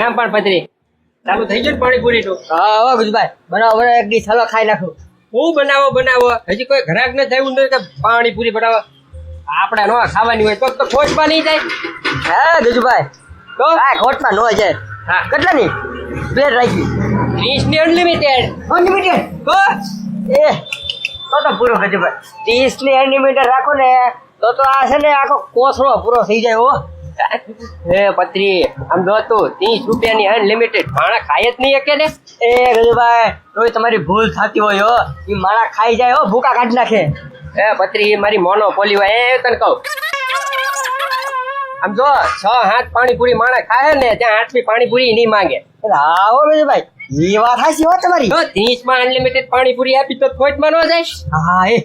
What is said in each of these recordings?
કેમ પણ પતરી ચાલુ થઈ ગયું ને પાણીપુરી નું? હા હો ગુજભાઈ બનાવો એક દી ચાલો ખાઈ નાખું. હું બનાવો હજી કોઈ ઘરાક ને થયું નથી કે પાણીપુરી બનાવો. આપણે નો ખાવાની હોય તો ખોટમાં નહીં જાય. હે ગુજભાઈ તો આ ખોટમાં ન જાય. હા કેટલાની પ્લેટ રાખી? 30 ની અનલિમિટેડ. અનલિમિટેડ તો એ તો પૂરો ગુજભાઈ 30 ની અનલિમિટેડ રાખો ને તો આ છે ને આખો કોસરો પૂરો થઈ જાય હો. હે પતરી આમ જો તું 30 રૂપિયાની અનલિમિટેડ માણા ખાય જ નહીં કે ને. એ ગુજભાઈ તોય તમારી ભૂલ થતી હોય હો. ઈ મારા ખાઈ જાય હો, ભૂકા કાઢી નાખે. હે પતરી એ મારી મોનોપોલી હોય એ તને કહું. આમ જો 6-7 પાણીપુરી માણા ખાય ને ત્યાં 8મી પાણીપુરી નહીં માંગે. હા હો ગુજભાઈ એ વાત હાચી હો તમારી. તો 30 માં અનલિમિટેડ પાણીપુરી આપી તો ખોટમાં ન જાય. હા એ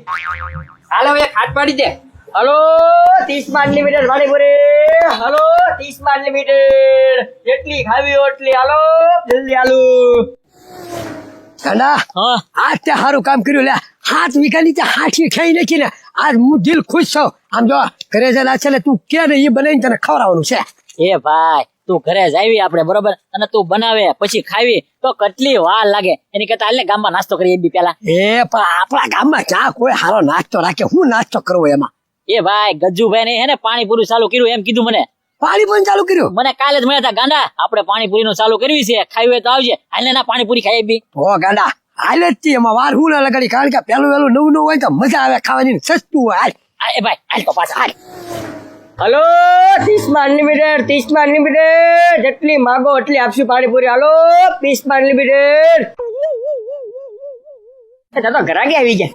હાલો એક હાથ પાડી દે. હલો 30 માં અનલિમિટેડ પાણીપુરી. હલો 30 માં અનલિમિટેડ જેટલી ખાવી એટલી હાલો જલ્દી હાલો. કાના આજ તે સારું કામ કર્યું લે. 7 વીઘાની તે 8 ખાઈ નાખી ને આજ હું દિલ ખુશ છું. આમ જો ઘરે જઈને છે ને તું કે ને એ બનાવીને તને ખવડાવવાનું છે. એ ભાઈ તું ઘરે જાવી આપણે બરોબર અને તું બનાવે પછી ખાવી તો કેટલી વાર લાગે એની કરતા હાલ ને ગામમાં નાસ્તો કરીએ બી પેલા. એ પણ આપણા ગામમાં ક્યાં કોઈ સારો નાસ્તો રાખે? હું નાસ્તો કરવો એમાં? એ ભાઈ ગજ્જુભાઈ ને હે ને પાણીપુરી ચાલુ કર્યું એમ કીધું મને. પાણી પણ ચાલુ કર્યું? મને કાલે જ મળ્યા હતા ગાંડા આપણે પાણીપુરી નું ચાલુ કર્યું છે ખાવી હોય તો આવજે હાલ ને ના પાણીપુરી ખાઈ બી. ઓ ગાંડા હાલે જ છે એમાં વાર હું ના લગાડી. કારણ કે પેલું નવું હોય તો મજા આવે ખાવાની, સસ્તું હોય. હાલ એ ભાઈ હાલ તો પાછા હાલ. હલો 30 માં અનલિમિટેડ 30 માં અનલિમિટેડ જેટલી માગો એટલી આપશું પાણીપુરી. હાલો 30 માં અનલિમિટેડ. તો ઘરાકી આવી ગયા.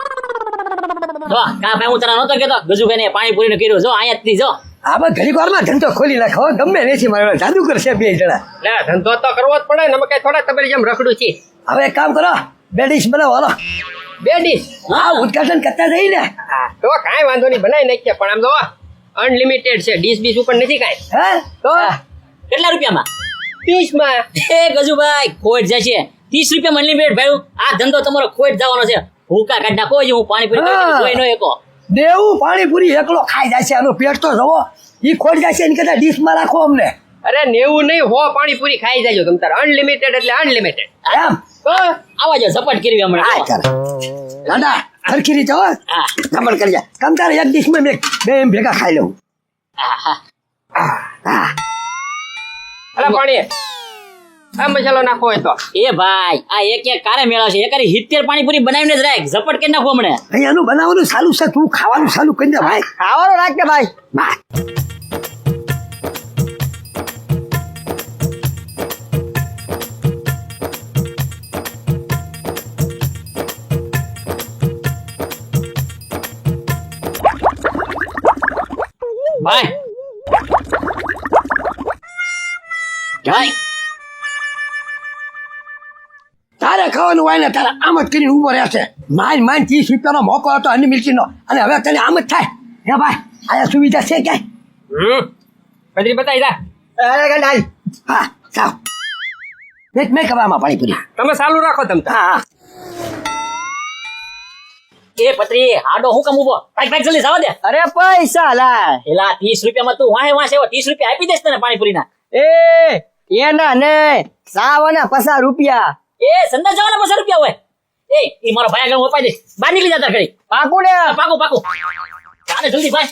જો કા ભાઈ હું તને નતો કેતો ગજુભાઈ ને પાણીપુરી નું કર્યું જો અહીંયા જ જો. આ બસ ઘડીક વારમાં ધંધો ખોલી નાખો. ગમે વેચી મારે જાદુ કરશે બે જણા. લે ધંધો તો કરવો જ પડે ને. અમે કઈ થોડા તમારી જેમ રખડું છીએ. હવે એક કામ કરો, 2 ડીશ બનાવો. હાલો 2 ડીશ. હા ઉદઘાટન કરતા જઈ ને. તો કાંઈ વાંધો નહીં બનાવી નાખીએ. પણ આમ જો અનલિમિટેડ છે, ડીશ બીસ ઉપર નથી કાંઈ. હે તો કેટલા રૂપિયામાં? 30 માં. એ ગજુભાઈ ખોટ જશે 30 રૂપિયામાં અનલિમિટેડ ભાઈ. આ ધંધો તમારો ખોટ જવાનો છે. ભૂકા કાઢ નાખો હું પાણીપુરી જોઈ નો એકો દેવું પાણીપુરી એકલો ખાઈ જાય છે. આનું પેટ તો જવો ઈ ખોટ જાય છે. એની કરતા ડીશમાં રાખો અમને. અરે 90 નહીં 100 પાણીપુરી ખાઈ જાજો તમ તાર. અનલિમિટેડ એટલે અનલિમિટેડ. એમ તો આવા જો ઝપટ કરવી આ હમણાં. કર દાદા હરખી રીતે હો હા. જમણ કરી જા. તમ તારે એક ડીશમાં બે એમ ભેગા ખાઈ લઉં. અરે પાણી આ મસાલો નાખો હોય તો. એ ભાઈ આ એક કારે મેળા છે. એક 70 પાણીપુરી બનાવીને જ રાખ ઝપટ કરી નાખો હમણે. અહીંયાનું બનાવવાનું સારું છે. તું ખાવાનું સારું કરી દે ભાઈ. ખાવાનું રાખ કે ભાઈ. બસ ભાઈ ભાઈ તારે ખાવાનું હોય ને તારે આમ જ કરીને ઉભો રહેશે. માન 30 રૂપિયાનો મોકો હતો અનલિમિટેડનો અને હવે તને આમ જ થાય. હે ભાઈ આયા સુવિધા છે ક્યાંય? બદરી બતાવી દા. અરે ગંડાઈ હા ચાલ મેં કવામાં પાણીપુરી. તમે ચાલુ રાખો તમ તાર. હા એ પત્રી હાડો હું કમ ઉભો ભાઈ ભાઈ જલ્દી જવા દે. અરે પૈસા લાય. એલા 30 રૂપિયામાં તું વાહે 30 રૂપિયા આપી દેસ તને પાણીપુરી ના. એ એના ને સાવાના 50 રૂપિયા. એ સંદા જવાના 50 રૂપિયા હોય. એ મારો ભાઈ આગળ અપાઈ દે. બહાર નીકળી જતા ઘડી. પાકું ને? પાકું ચાલે જલ્દી ભાઈ.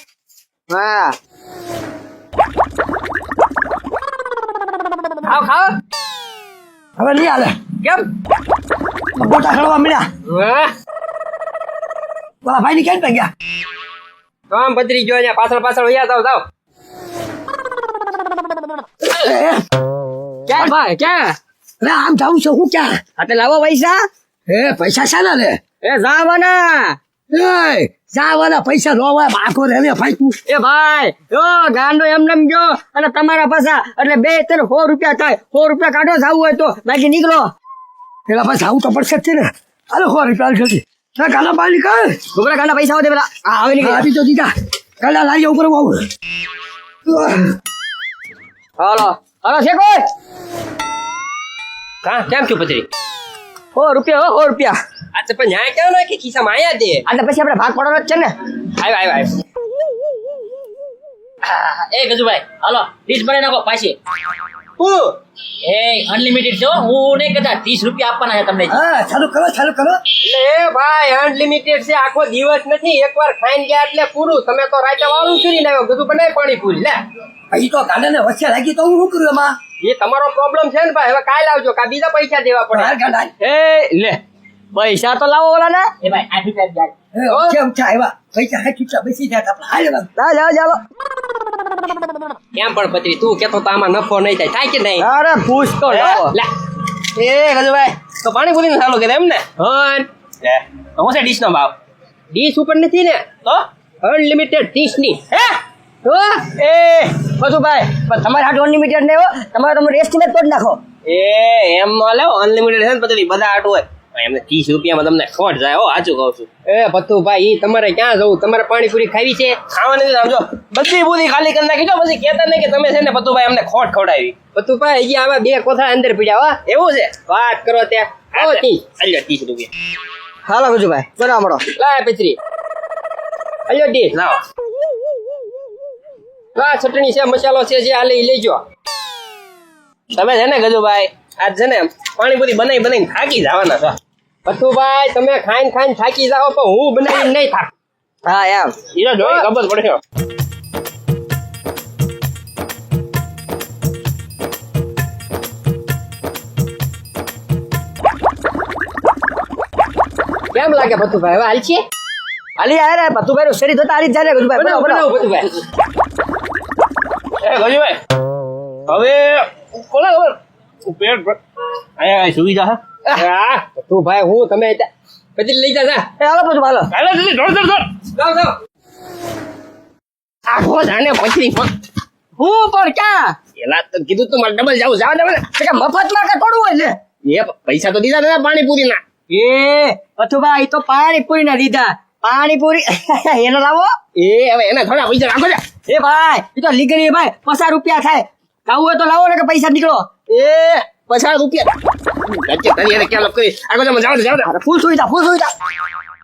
હા ખાઓ હવે નહીં હાલે. કેમ? ગોટા ખડવા મળ્યા. વાહ બોલા ભાઈ ની ક્યાં ગયા? તો આમ બદરી ગયો અહીંયા પાછળ વયા જાવ. ક્યાં ભાઈ ક્યાં? અરે આમ જાઉં છું હું ક્યાં? આ લાવો પૈસા. પૈસા શાના લે? જાવાના. જાવાના પૈસા નો હોય બાકો રે ભાઈ તું. એ ભાઈ જો ગાંડો એમને ગયો અને તમારા પાછા એટલે 100 રૂપિયા થાય. 100 રૂપિયા કાઢો જાવું હોય તો બાકી નીકળો. પેલા પાછા આવું તો પડશે જ છે ને. અરે 100 રૂપિયા જલ્દી ગાલા બહાર નીકળ. ગોબરા ગાંડા પૈસા આવે પેલા આવે નીકળ. આપી તો દીધા. ગાલા લારી ઉપર આવું. હાલો છે કોઈ? હા કેમ છું બદરી? 100 રૂપિયા 100 રૂપિયા. આ તો પણ ન્યાય કેવો ને કે ખિસ્સામાં આયા દે. એટલે પછી આપણે ભાગ પડવાનો જ છે ને. આવ્યો. એ ગજુભાઈ હાલો ડીશ બનાવી નાખો પાછી. પૂરું. એ અનલિમિટેડ છે હો. હું નહીં કહેતા 30 રૂપિયા આપવાના છે તમને. હા ચાલુ કરો એટલે એ ભાઈ અનલિમિટેડ છે, આખો દિવસ નથી, એકવાર ખાઈને ગયા એટલે પૂરું. તમે તો રાતે વાળું કરીને આવ્યો, બધું બનાવી પાણીપુરી લે. પછી તો ગાડાને વચ્ચે લાગી તો હું શું કરું એમાં એ તમારો પ્રોબ્લેમ છે ને ભાઈ, હવે કાલ આવજો, કા બીજા પૈસા દેવા પડે. હાલ ગાડા એ લે પૈસા તો લાવો ઓલા ને. એ ભાઈ 8 રૂપિયા જ કેમ છે આવ્યા પૈસા હા ચૂપચાપ બેસી જાય આપણે હાલ એવા. ચાલો ચાલો. કેમ પણ પત્રી તું કેતો તો આમાં નફો નહીં થાય કે નહીં? અરે પૂછ તો લાવો. લે એ ગજુભાઈ તો પાણીપુરી નું ચાલુ કરે એમ ને? હન તો હું છે ડીશ નો ભાવ? ડીશ ઉપર નથી ને, તો અનલિમિટેડ 30 ની. હે તો એ મધુભાઈ પણ તમારે હાટ અનલિમિટેડ નહીં હો, તમારે તમે એસ્ટિમેટ કરી નાખો. એ એમ લેવો અનલિમિટેડ છે ને પત્રી, બધા આટું હોય એમને 30 રૂપિયામાં તમને ખોટ જાય હો, સાચું કહું છું. એ ભત્તુભાઈ ઈ તમારે ક્યાં જવું, તમારે પાણીપુરી ખાવી છે? ખાવાની નથી, સમજો બધી બુધી ખાલી કરી નાખી, જો પછી કહેતા નહીં કે તમે છે ને ભત્તુભાઈ અમને ખોટ ખવડાવી. ભત્તુભાઈ હજી આવા 2 કોથળા અંદર પડ્યા હો. એવું છે? વાત કરો ત્યાં આવો 30 રૂપિયા. હાલો મધુભાઈ બરાબર મળો. લાય પચરી અલ્યો ડી લાવો. લા ચટણી છે, મસાલો છે, જે આ લઈ લેજો. તમે છે ને ગજુભાઈ આજ છે ને પાણીપુરી બનાવીને થાકી જવાના છો. ભત્તુભાઈ તમે ખાઈને થાકી જાઓ, પણ હું બનાવીને નહીં થાક. હા એમ ઈરો જોઈ ખબર પડે. કેમ લાગે ભત્તુભાઈ, હવે હાલ છે? હાલી આય રે ભતુભાઈ નું શરીર જોતા હાલી જ જાય રે મધુભાઈ. બનાવો બનાવો ભત્તુભાઈ. એ ગજુભાઈ હવે કોને ખબર પેટ અહીંયા સુવિધા હે? હા ભત્તુભાઈ હું તમે પછી લઈ જા. એ હાલો બધું હાલો. હાલો જલ્દી દોડ. જાઓ આખો જાણે પછી હું પણ ક્યાં એલા તો કીધું તું મારે ડબલ જાવ ડબલ. કે મફતમાં કે થોડું હોય છે. એ પૈસા તો દીધા હતા પાણીપુરી ના. એ ભતુભાઈ તો પાણીપુરી ના દીધા. પાણીપુરી એનો લાવો. એ હવે એના થોડા પૈસા રાખો જા. એ ભાઈ એ તો લીગરી ભાઈ 50 રૂપિયા થાય. ખાવું હોય તો લાવો ને કે પૈસા નીકળો. એ 50 રૂપિયા ગજે તારી એને ક્યાં કરી આગળ જાવ જાવ. અરે ફૂલ સુવિધા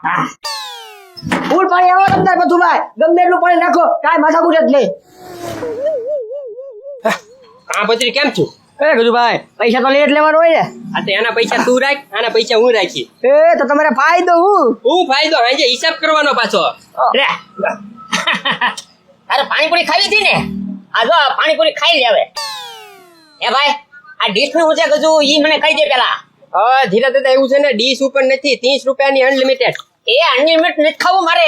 હા. ફૂલ પાણી આવો તમને ભતુભાઈ, ગમે એટલું પાણી નાખો, કાંઈ માથાકૂટ જ નહીં. હા પછી કેમ છું? એ ગજુભાઈ પૈસા તો લેટ લેવાનો હોય ને. આ તો એના પૈસા તું રાખ, આના પૈસા હું રાખી. એ તો તમારે ફાયદો હું ફાયદો આજે હિસાબ કરવાનો પાછો. રે અરે પાણીપુરી ખાવી હતી ને, આ જો પાણીપુરી ખાઈ લે હવે. એ ભાઈ આ ડીશ નું છે ગજુ, ઈ મને કહી દે પેલા. હા ધીરા દાદા એવું છે ને, ડીશ ઉપર નથી, 30 રૂપિયાની અનલિમિટેડ. એ અનલિમિટેડ નથી ખાવું મારે.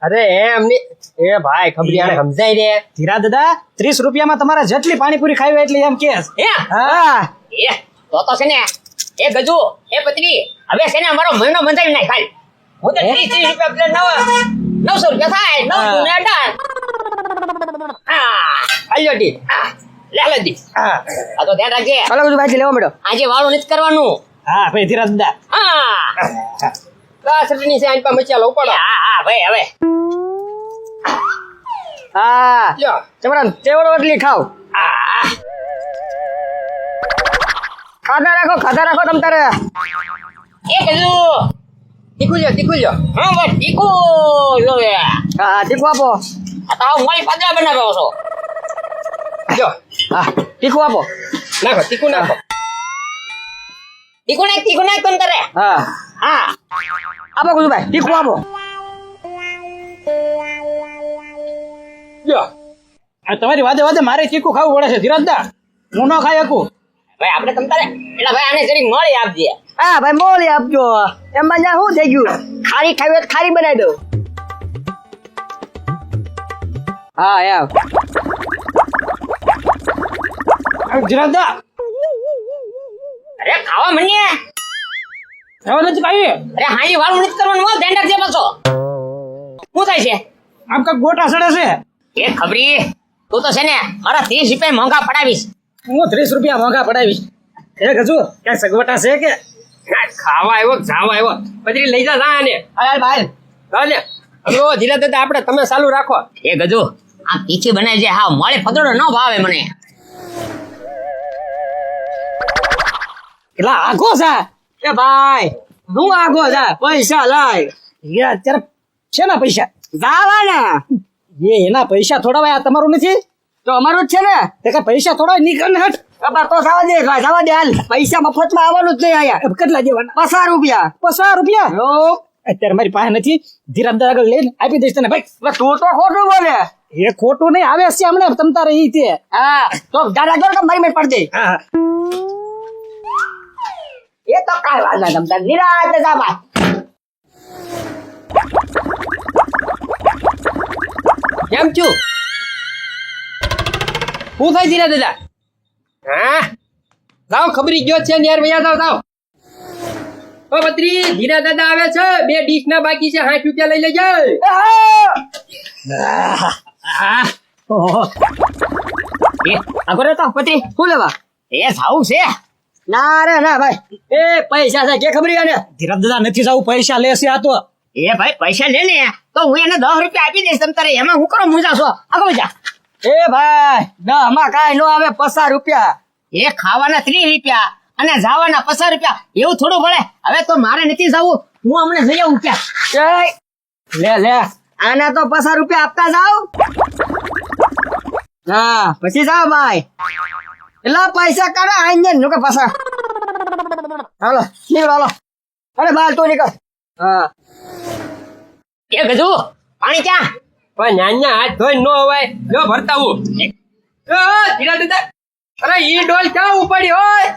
અરે એમ ની એ ભાઈ ખબરી આને સમજાય રે. ધીરા દાદા 30 રૂપિયામાં તમારે જેટલી પાણીપુરી ખાવી હોય એટલી એમ કે હે હા. એ તો છે ને એ ગજુ એ પત્રી હવે છે ને અમારો મહિનો બંધાવી નાખ ખાલી. હું તો 30 રૂપિયા પ્લેટ 900 રૂપિયા થાય. 9 ને 18. હા આલ્યો ડી લે દી. હા આ તો ધ્યાન રાખજે, ચાલો ગજુભાઈ લેવા મળો. આજે વાળું નથી કરવાનું. હા ભાઈ ધીરા દાદા. હા લા ચટણી છે આની પા મચાલો ઉપાડો. હા ભાઈ હવે હા લ્યો તમારા ચેવડો એટલી ખાવ. ખાધા રાખો તમ તારે. એ ગજુ તીખું લ્યો. હા ભાઈ ટીકુ લો રે. હા તીખું આપો. આ તો મોળી પગલા બનાવ્યો છો. લ્યો હા તીખું આપો. નાખો તીખું નાખો. ટીકુ નાખ તમ તારે. હા હા આપો ગજુભાઈ તીખું આપો. લ્યો તમારી વાદે મારે તીખું ખાવું પડે છે ધીરા દાદા, હું ન ખાઈ શકું. ભાઈ આપણે તમ તારે એટલે ભાઈ આને જરીક મળી આપજે. હા ભાઈ મોલી આપજો. એમાં જ્યાં શું થઈ ગયું, ખારી ખાવી હોય તો ખારી બનાવી દઉં. હા એમ જીરાદા અરે ખાવા મને હવે નથી ખાવી. અરે હાઈ વાળું નથી કરવાનું હો, ધ્યાન રાખજે પાછો. શું થાય છે? આમ કાંઈક ગોટા સડે છે. એ ખબરી તું તો છે ને મારા 30 રૂપિયા મોંઘા પડાવીશ. હું 30 રૂપિયા મોંઘા પડાવીશ. એ ગજુ ક્યાંક સગવટા છે કે? ખાવા આવ્યો જાવા આવ્યો પછી લઈ જા આને. અરે ભાઈ ચાલે હલો ધીરા દાદા આપણે તમે ચાલુ રાખો. એ ગજુ આ પીછી બનાવી છે, હા મોળે ફદડો ન ભાવે મને. કેટલા આગો છે એ ભાઈ, હું આગો છે. પૈસા લાય યાર, અત્યારે છે ને પૈસા જાવાના. એ એના પૈસા થોડા ભાઈ, આ તમારું નથી. તો અમારું જ છે ને તે કઈ પૈસા થોડા નીકળ હટ બાપા તો જવા દે હાલ પૈસા મફતમાં આવવાનું જ નહીં આયા કેટલા દેવાના 50 રૂપિયા 50 રૂપિયા લો અત્યારે મારી પાસે નથી ધીરામ દાદા આગળ લઈને આપી દઈશ તને ભાઈ એટલે તું તો ખોટું બોલે એ ખોટું નહીં આવે છે હમણાં તમ તારે ઈ તે હા તો દાદા જોર કે મારી મેં પડ દે હા એ તો કાંઈ વાત ના તમતાર નિરાતે જા ભાઈ કેમ છું હું થાય ધીરા દાદા હા જાઓ ખબરી ગયો છે ને યાર ભૈયા જાઓ ઓ પત્રી ધીરા દાદા આવે છે 2 ડીશ ના બાકી છે 60 રૂપિયા લઈ લેજો ઓહો એ આગળ તો પત્રી શું લેવા એ જાવું છે ના રે ના ભાઈ એ પૈસા છે કે ખબરી આને ધીરામ દાદા નથી જવું પૈસા લેશે આ તો એ ભાઈ પૈસા લે ને તો હું એને 10 રૂપિયા આપી દઈશ તમ તારે એમાં હું કરો મુજા છો આગળ જા એ ભાઈ ના આમાં કાંઈ નો આવે 50 રૂપિયા એ ખાવાના 30 રૂપિયા અને જાવાના 50 રૂપિયા એવું થોડું ભળે હવે તો મારે નથી જવું હું હમણાં જઈ આવું ક્યાં એ લે આના તો 50 રૂપિયા આપતા જાવ હા પછી જાવ ભાઈ એટલા પૈસા કાઢો આઈને નું કે પાછા હાલો નીકળો હાલો અરે બાલ તો નીકળ હા એ ગજુ પાણી ક્યાં પણ નાના હાથ ધોઈ નો હોય જો ભરતા હું ધીરા દાદા અરે ઈ ડોલ ક્યાં ઉપાડી હોય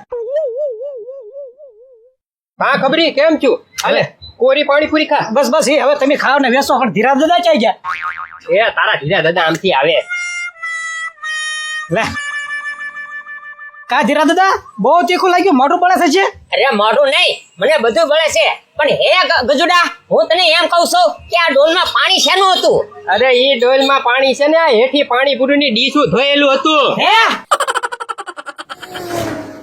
હા ખબરી કેમ છું હાલે કોરી પાણીપુરી ખા બસ બસ એ હવે તમે ખાવ ને વેસો પણ ધીરામ દાદા ચાઈ ગયા એ તારા ધીરા દાદા આમથી આવે લે કા ધીરા દાદા બહુ તીખું લાગ્યું મોઢું પડે છે અરે મોઢું નહીં મને બધું ભળે છે પણ હે ગજુડા હું તને એમ કહું છું કે આ ડોલમાં પાણી શેનું હતું અરે ઈ ડોલમાં પાણી છે ને હેઠી પાણીપુરીની ડીશું ધોયેલું હતું હે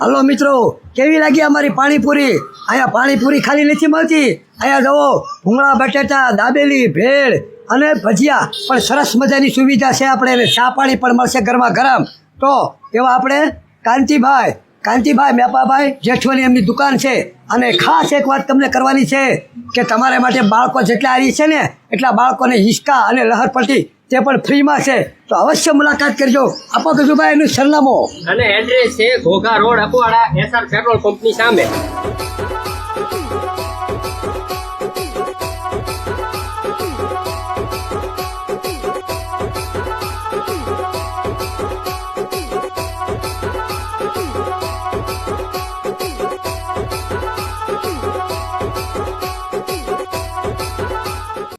હલો મિત્રો કેવી લાગી અમારી પાણીપુરી અહીંયા પાણીપુરી ખાલી નથી મળતી અહીંયા જુઓ ભૂંગળા બટેટા દાબેલી ભેળ અને ભજીયા પણ સરસ મજાની સુવિધા છે આપણે અને ચા પાણી પણ મળશે ગરમા ગરમ તો એવા આપણે કાંતિભાઈ મેપાભાઈ જેઠવાની એમની દુકાન છે અને ખાસ એક વાત તમને કરવાની છે કે તમારા માટે બાળકો જેટલા આવી છે ને એટલા બાળકોને હિંચકા અને લહરપટ્ટી તે પણ ફ્રીમાં છે તો અવશ્ય મુલાકાત કરજો આપો ગજુભાઈ એનું સરનામું અને એડ્રેસ છે Ghogha road Akwada SR petrol પંપની સામે